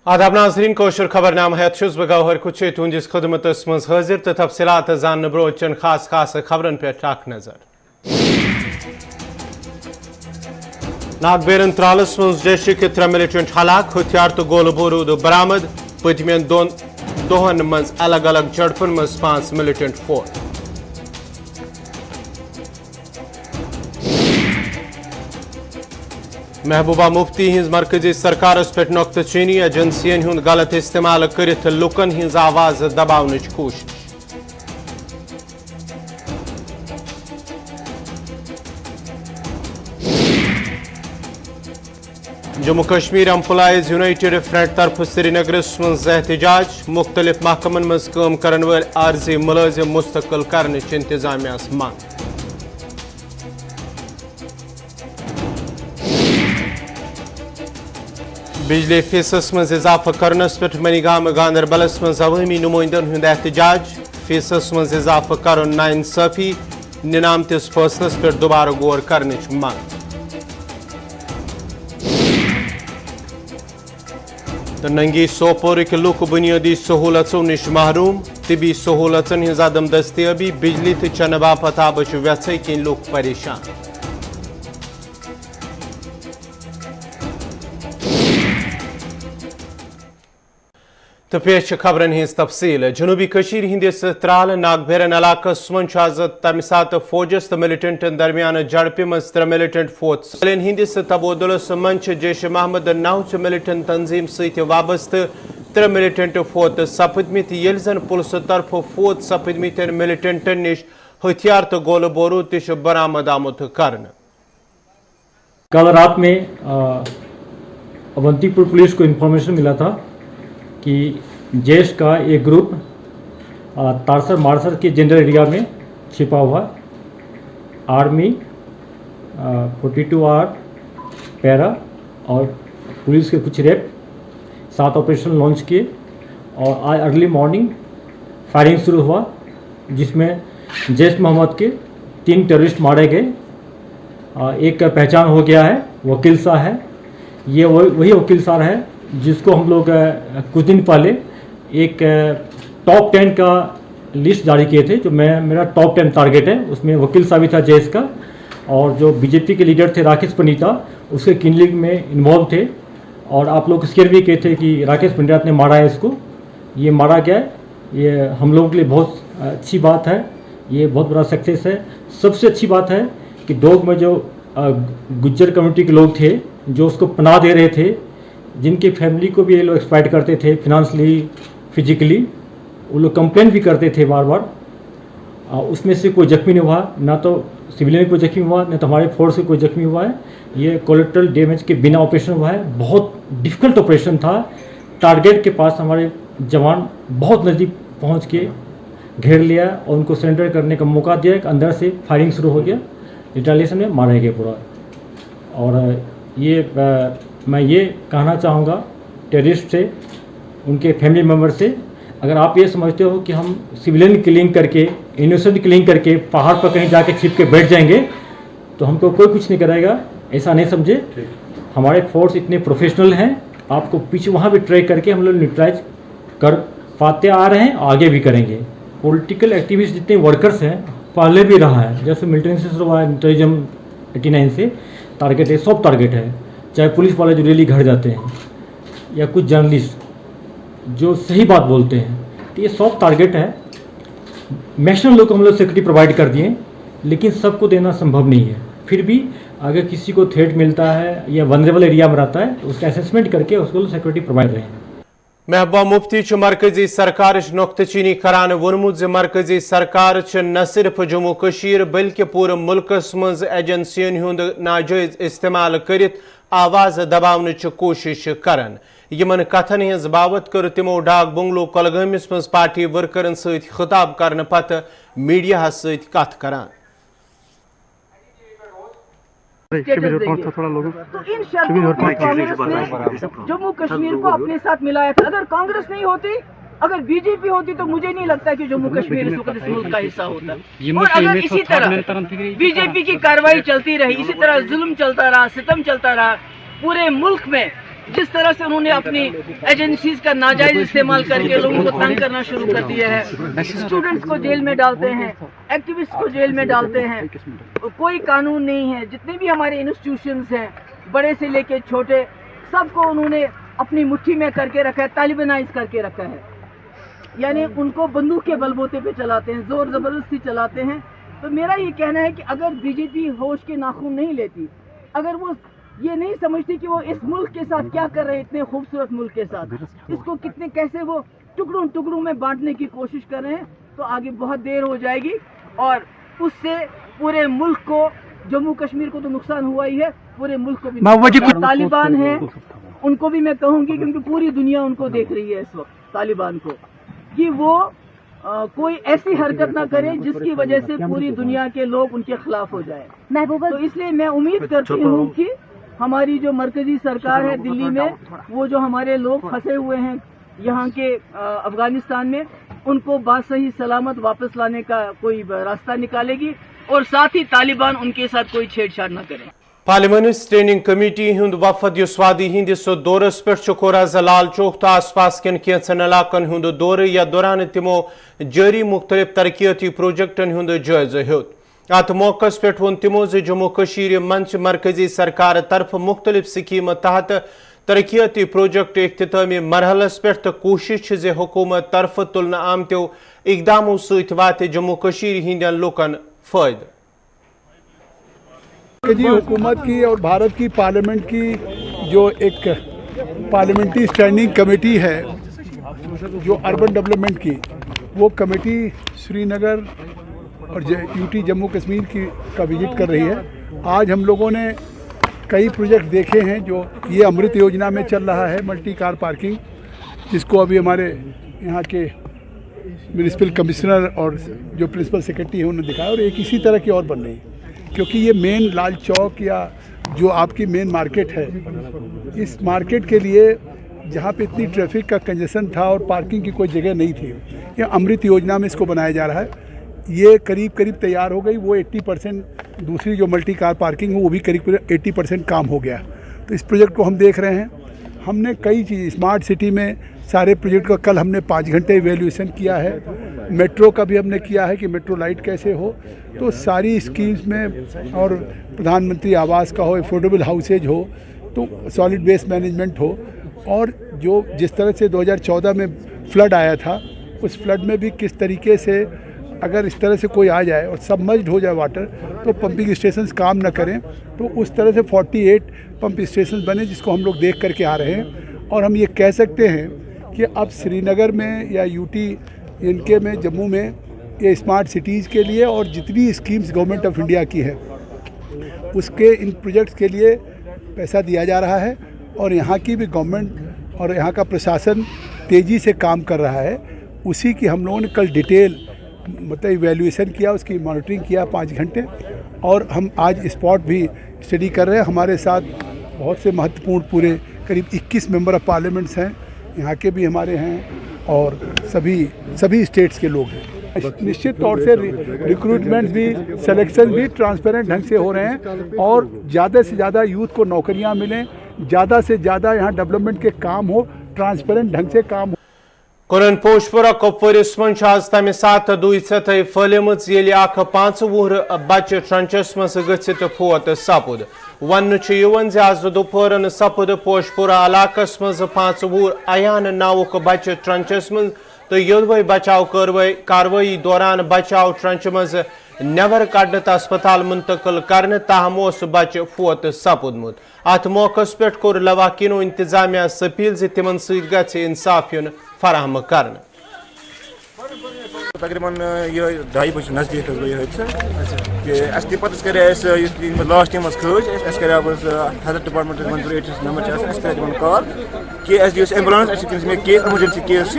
आदाब नाज़रीन कोशर खबरनामा है बह गौहर कुछ तुंदिस खदमतस मज हाजिर तो तफसीलात जान ब्रो चन खास खबरन पे नजर। नागबेरन त्रालस मज जैश के 3 मिलिटेंट हलाक हथियार तो गोल बारूद बरामद पतमें दोहन मज अलग अलग झड़पन मज 5 मिलिटेंट फोत। महबूबा मुफ्ती हिंज मरकजी सरकारस पे नुक्तचीनी एजेंसियन हुंद गलत इस्तेमाल करित लुकन हिंज आवाज दबावनच कोशिश। Jammu Kashmir employees United front तरफ श्रीनगरस मज एहतजाज मुख्तलिफ महकमन मज काम करन वाल आर्जी मुलाजिम मुस्तकिल करनच इंतजामियास मांग। बिजली फीसस मज इजाफा करनस पे मनीगाम गांदरबलस मज अवामी नुमाइंदन हुंद एहतजाज फीसस मज इजाफा करन नाइंसाफी निनामतिस फैसलस पे दोबारा गौर करनच मांग। तो नंगी सोपोर के लुक बुनियादी सहूलतों निश महरूम तिबी सहूलतन हिंज अदम दस्तियाबी बिजली तो चन बापत आबच व्यथ किन लुक परेशान। तो पेश खबरन हिंज तफसील जनूबी कशीर हिंदिस त्राल नागबेरन इलाकस मज आज तम सात फौजस तो मिलिटेंटन दरमियान झड़प मज 3 मिलिटेंट फोत हिंदिस तबोदुलस मंच जैश मोहम्मद 9 मिलिटेंट तंजीम सत वाबस्त 3 मिलिटेंट फोत सपदमित ये जन पुलिस तरफ फोत सपदमित मिलिटेंटन निश हथियार तो गोल बारूद तश बरामद आमुत करन। कल रात में अवंतीपुर पुलिस को इन्फॉर्मेशन मिला था कि जैश का एक ग्रुप तारसर मारसर के जनरल एरिया में छिपा हुआ आर्मी 42R पैरा और पुलिस के कुछ रैप 7 ऑपरेशन लॉन्च किए और आज अर्ली मॉर्निंग फायरिंग शुरू हुआ जिसमें जैश मोहम्मद के 3 टेररिस्ट मारे गए। एक का पहचान हो गया है, वकील सा है। ये वही वकील साहब है जिसको हम लोग कुछ दिन पहले एक टॉप 10 का लिस्ट जारी किए थे, जो मेरा टॉप 10 टारगेट है। उसमें वकील साहब भी था जैश का और जो बीजेपी के लीडर थे राकेश पंडिता उसके किलिंग में इन्वॉल्व थे। और आप लोग स्केयर भी कहते कि राकेश पंडिता ने मारा है इसको, ये मारा गया है। ये हम लोगों के लिए बहुत अच्छी बात है, ये बहुत बड़ा सक्सेस है। सबसे अच्छी बात है कि डोग में जो गुज्जर कम्युनिटी के लोग थे जो उसको पनाह दे रहे थे, जिनके फैमिली को भी ये लोग एक्सप्लॉइट करते थे फिनेंशियली फिजिकली, वो लोग कंप्लेन भी करते थे बार बार। उसमें से कोई जख्मी नहीं हुआ, ना तो सिविलियन कोई जख्मी हुआ, ना तो हमारे फोर्स से कोई जख्मी हुआ है। ये कोलेट्रल डैमेज के बिना ऑपरेशन हुआ है। बहुत डिफ़िकल्ट ऑपरेशन था। टारगेट के पास हमारे जवान बहुत नज़दीक पहुंच के घेर लिया और उनको सरेंडर करने का मौका दिया। अंदर से फायरिंग शुरू हो गया, रिटेलिएशन में मारा गया पूरा। और ये मैं ये कहना चाहूँगा टेररिस्ट से, उनके फैमिली मेम्बर से, अगर आप ये समझते हो कि हम सिविलियन किलिंग करके, इनोसेंट किलिंग करके पहाड़ पर कहीं जाके छिप के बैठ जाएंगे तो हमको कोई कुछ नहीं कराएगा, ऐसा नहीं समझे। हमारे फोर्स इतने प्रोफेशनल हैं, आपको पीछे वहाँ भी ट्रैक करके हम लोग न्यूट्रलाइज कर पाते आ रहे हैं, आगे भी करेंगे। पॉलिटिकल एक्टिविस्ट जितने वर्कर्स हैं पहले भी रहा है, जैसे मिलिट्री से हुआ है, टेररिज्म 89 से टारगेट है, सब टारगेट है। चाहे पुलिस वाले जो रेली घर जाते हैं या कुछ जर्नलिस्ट जो सही बात बोलते हैं, तो ये सब टारगेट है। मैक्सिमम लोग को हम लोग सिक्योरिटी प्रोवाइड कर दिए, लेकिन सबको देना संभव नहीं है। फिर भी अगर किसी को थ्रेट मिलता है या वनरेबल एरिया में रहता है तो उसका असेसमेंट करके उसको सिक्योरिटी प्रोवाइड रहे हैं। महबूबा मुफ्ती मरकजी सरकार नुक्तचीनी करान वोनमुत ज मरकजी सरकार न सिर्फ जम्मू कशीर बल्कि पूरे मुल्कस मज एजेंसियन हुंद नाजायज इस्तेमाल करित आवाज दबावन कोशिश करन। यमन कथन हज बाबत कर तिमो डाक बंगलो कोलगमिस मज पार्टी वर्करन सत खिताब करने पत मीडिया सत कथ करान। तो इन शर्तों पर कांग्रेस ने जम्मू कश्मीर को अपने साथ मिलाया था। अगर कांग्रेस नहीं होती, अगर बीजेपी होती तो मुझे नहीं लगता कि जम्मू कश्मीर इस वक्त इस मुल्क का हिस्सा होता। और अगर इसी तरह बीजेपी की कार्रवाई चलती रही, इसी तरह जुल्म चलता रहा, सितम चलता रहा पूरे मुल्क में, जिस तरह से उन्होंने अपनी एजेंसीज का नाजायज इस्तेमाल करके लोगों को तंग करना शुरू कर दिया है, स्टूडेंट्स को जेल में डालते हैं, एक्टिविस्ट को जेल में डालते हैं, कोई कानून नहीं है। जितने भी हमारे इंस्टीट्यूशंस हैं, बड़े से लेके छोटे, सबको उन्होंने अपनी मुट्ठी में करके रखा है, तालिबानाइज करके रखा है। यानी उनको बंदूक के बलबूते पे चलाते हैं, जोर जबरदस्ती चलाते हैं। तो मेरा ये कहना है कि अगर बीजेपी होश के नाखून नहीं लेती, अगर वो ये नहीं समझती कि वो इस मुल्क के साथ क्या कर रहे हैं, इतने खूबसूरत मुल्क के साथ, इसको कितने कैसे वो टुकड़ों टुकड़ों में बांटने की कोशिश कर रहे हैं, तो आगे बहुत देर हो जाएगी और उससे पूरे मुल्क को, जम्मू कश्मीर को तो नुकसान हुआ ही है, पूरे मुल्क को भी। तालिबान है, उनको भी मैं कहूँगी, क्योंकि पूरी दुनिया उनको देख रही है इस वक्त, तालिबान को, कि वो कोई ऐसी हरकत ना करे जिसकी वजह से पूरी दुनिया के लोग उनके खिलाफ हो जाए। महबूबा, तो इसलिए मैं उम्मीद करती हूँ कि हमारी जो मरकजी सरकार है दिल्ली में, वो जो हमारे लोग फंसे हुए हैं यहाँ के अफगानिस्तान में, उनको बासही सलामत वापस लाने का कोई रास्ता निकालेगी और साथ ही तालिबान उनके साथ कोई छेड़छाड़ न करे। पार्लियामेंट स्टैंडिंग कमेटी हुंद वफद युसवादी हिंदिस दौरस पे कोराज लाल चौक तो आसपास कन कैंसन इलाकन हुंद दौर या दौरान तिमो जारी मुख्तलिफ तरक्याती प्रोजेक्टन हुंद जायजा हेत। अत मौकस पे वो तिमो जम्मू कशीर मंच मरकजी सरकार तरफ मुख्तलिफ स्कीम तहत तरक्याती प्रोजेक्ट इख्तितामी मरहलस पे तो कोशिश जे हुकूमत तरफ तुलन आमतो इकदामों सत वात जम्मू कशीर हिंदन लुकन फायदा। जी हुकूमत की और भारत की पार्लियामेंट की जो एक पार्लियामेंट्री स्टैंडिंग कमेटी है जो अर्बन डेवलपमेंट की, वो कमेटी श्रीनगर और यूटी जम्मू कश्मीर की का विजिट कर रही है। आज हम लोगों ने कई प्रोजेक्ट देखे हैं जो ये अमृत योजना में चल रहा है, मल्टी कार पार्किंग, जिसको अभी हमारे यहाँ के म्यूनिसिपल कमिश्नर और जो प्रिंसिपल सेक्रेटरी है उन्होंने दिखाया, और एक इसी तरह की और बन रही है, क्योंकि ये मेन लाल चौक या जो आपकी मेन मार्केट है, इस मार्केट के लिए जहाँ पे इतनी ट्रैफिक का कंजेशन था और पार्किंग की कोई जगह नहीं थी, ये अमृत योजना में इसको बनाया जा रहा है। ये करीब करीब तैयार हो गई, वो 80%, दूसरी जो मल्टी कार पार्किंग है वो भी करीब करीब 80% काम हो गया। तो इस प्रोजेक्ट को हम देख रहे हैं। हमने कई चीज़ स्मार्ट सिटी में सारे प्रोजेक्ट का कल हमने 5 घंटे इवैल्यूएशन किया है। मेट्रो का भी हमने किया है कि मेट्रो लाइट कैसे हो, तो सारी स्कीम्स में, और प्रधानमंत्री आवास का हो, अफोर्डेबल हाउसेज हो, तो सॉलिड वेस्ट मैनेजमेंट हो, और जो जिस तरह से 2014 में फ्लड आया था, उस फ्लड में भी किस तरीके से अगर इस तरह से कोई आ जाए और सबमर्ज्ड हो जाए वाटर, तो पंपिंग स्टेशंस काम न करें, तो उस तरह से 48 पंप स्टेशन बने, जिसको हम लोग देख करके आ रहे हैं। और हम ये कह सकते हैं कि अब श्रीनगर में या यूटी इनके में, जम्मू में, ये स्मार्ट सिटीज़ के लिए और जितनी स्कीम्स गवर्नमेंट ऑफ इंडिया की है उसके इन प्रोजेक्ट्स के लिए पैसा दिया जा रहा है, और यहाँ की भी गवर्नमेंट और यहाँ का प्रशासन तेज़ी से काम कर रहा है। उसी की हम लोगों ने कल डिटेल मतलब इवैल्यूएशन किया, उसकी मॉनिटरिंग किया 5 घंटे, और हम आज स्पॉट भी स्टडी कर रहे हैं। हमारे साथ बहुत से महत्वपूर्ण पूरे करीब 21 मेंबर ऑफ पार्लियामेंट्स हैं, यहाँ के भी हमारे हैं, और सभी स्टेट्स के लोग हैं। निश्चित तौर से रिक्रूटमेंट भी, सिलेक्शन भी ट्रांसपेरेंट ढंग से हो रहे हैं, और ज़्यादा से ज़्यादा यूथ को नौकरियाँ मिलें, ज़्यादा से ज़्यादा यहाँ डेवलपमेंट के काम हो, ट्रांसपेरेंट ढंग से काम हो। कुरन पोशपुरा कुपवारिस मज आज तमि सात दुई सतह फलमच ये 5 बच्चे ट्रंचस मज गसित फोत सपुद। वन आज दोपहरन सपुद पोशपुरा इलाकस मज 5 अयान नावुक बच्चे ट्रंचस मज, तो योदवे बचाव कार्रवाई दौरान बचाव ट्रंच मज नबर कड़ तो अस्पताल मुंतकिल कर, ताहम बच्चे फोत सपुदमुत। अत मौकस पे कोर लवाकिनो इंतजामिया अपील तिमन सत इंसाफ युन फराहम कर। तकरीबन ये 2:30 बजे नजदीक कि पे लास्ट टाइम खोज हेल्थ डिपार्टमेंट नंबर कॉल कि एम्बुलेंस केस एमरजेंसी केस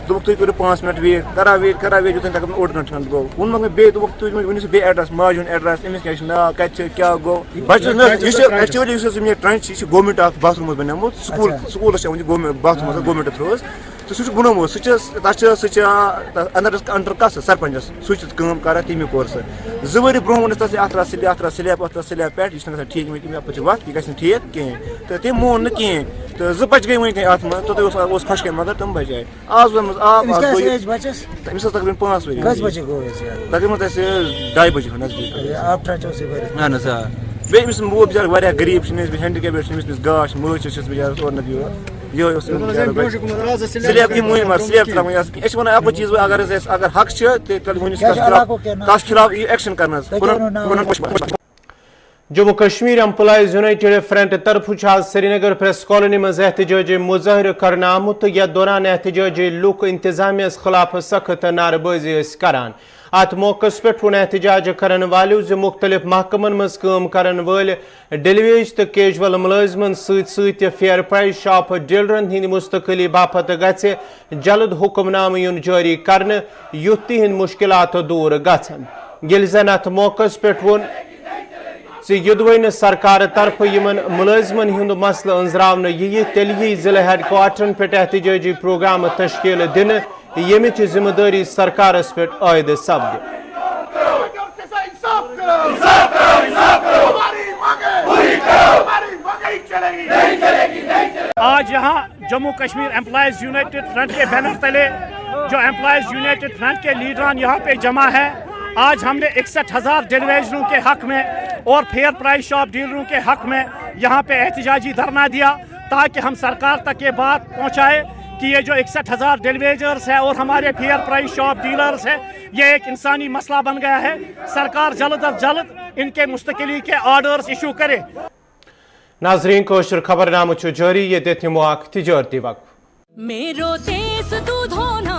दोक तुम करो 5 मिनट वेट करा वेट योतन तक 8 मिनट गो वो मे बे दोक तुम वन बे एड्रेस माज एड्रेस अमिस क्या नाव क्या गो बच्चे ट्रंच गवर्नमेंट अख बाथरूम बनमुत स्कूल गवर्नमेंट बाथरूम गवर्नमेंट थ्रोज تو سہ بنومت انڈر کس سرپنچس سم کر تمی کور سہ زور برو ونس ات سلیب پہ یہ ٹھیک وت یہ گھن ٹھیک کہین تو تم مون نا کہین تو زٕ بچہ گئی ون ات من توتہ خۄشک مگر تم بچائے آز وس آب تمس تقریباً 5 ؤری تقریباً 2:30 بجے نزدیک اہن حظ بیٚیہِ أمِس مول بِچارٕ واریاہ غریٖب چھِ ہینڈِکیپ أمِس گاش مٲج چھس بِچارٕ اور نہ یِہوے اوس سلیب یہِ مٔنۍ مگر سلیب ترٛاوٕنۍ أسۍ چھِ وَنان اَکُے چیٖز اگر حق چھِ تیٚلہِ ؤنِو تَتھ خلاف یہِ ایکشن کرنس Jammu Kashmir employees United front طرف آج سری نگر پریس کالونی مز احتجاجی مظاہرہ کرنا آمت یتھ دوران احتجاجی لوک انتظامیہ خلاف سخت نعرہ بازی کران ات موقع پہ ون احتجاج کرن والو مختلف محکمن مز کام کرن ول ڈیلیویج تو کیجول ملازمن ست فیئر پرائز شاپ ڈیلرن ہند مستقلی باپت گھ جلد حکم نامہ یون جاری کرنے یتھ تہند مشکلات دور گھن یل زن ات موقع پہ ون یدوین سرکار طرف یمن ملازمن ہند مسئلہ انزراؤن تیل ضلع ہیڈ کوارٹرن پہ احتجاجی پروگرام تشکیل دن یمچ ذمہ داری سرکارس پہ عائد سپد آج یہاں Jammu Kashmir employees United front کے بینر تلے جو امپلائیز یونائٹڈ فرنٹ کے لیڈران یہاں پہ جمع ہے آج ہم نے 61,000 ڈیلیویجروں کے حق میں اور فیئر پرائز شاپ ڈیلروں کے حق میں یہاں پہ احتجاجی دھرنا دیا تاکہ ہم سرکار تک یہ بات پہنچائے کہ یہ جو 61,000 ڈیلیویجرز ہے اور ہمارے فیئر پرائز شاپ ڈیلرز ہیں یہ ایک انسانی مسئلہ بن گیا ہے سرکار جلد از جلد ان کے مستقلی کے آرڈرز ایشو کرے ناظرین کوشر خبر نامہ جاری یہ تجارتی وقف میرو تیز دودھ ہونا